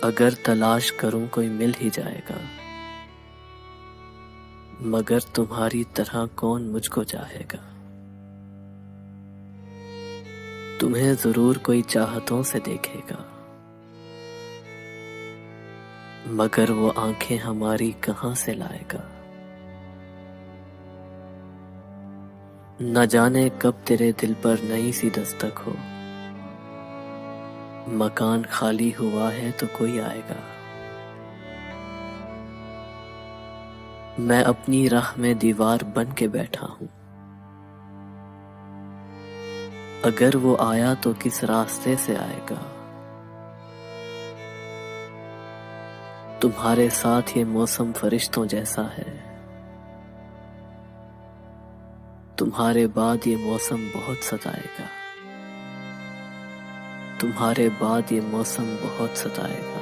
अगर तलाश करूं कोई मिल ही जाएगा, मगर तुम्हारी तरह कौन मुझको चाहेगा। तुम्हें जरूर कोई चाहतों से देखेगा, मगर वो आंखें हमारी कहां से लाएगा। न जाने कब तेरे दिल पर नई सी दस्तक हो, मकान खाली हुआ है तो कोई आएगा। मैं अपनी राह में दीवार बन के बैठा हूं, अगर वो आया तो किस रास्ते से आएगा। तुम्हारे साथ ये मौसम फरिश्तों जैसा है, तुम्हारे बाद ये मौसम बहुत सताएगा। तुम्हारे बाद ये मौसम बहुत सताएगा।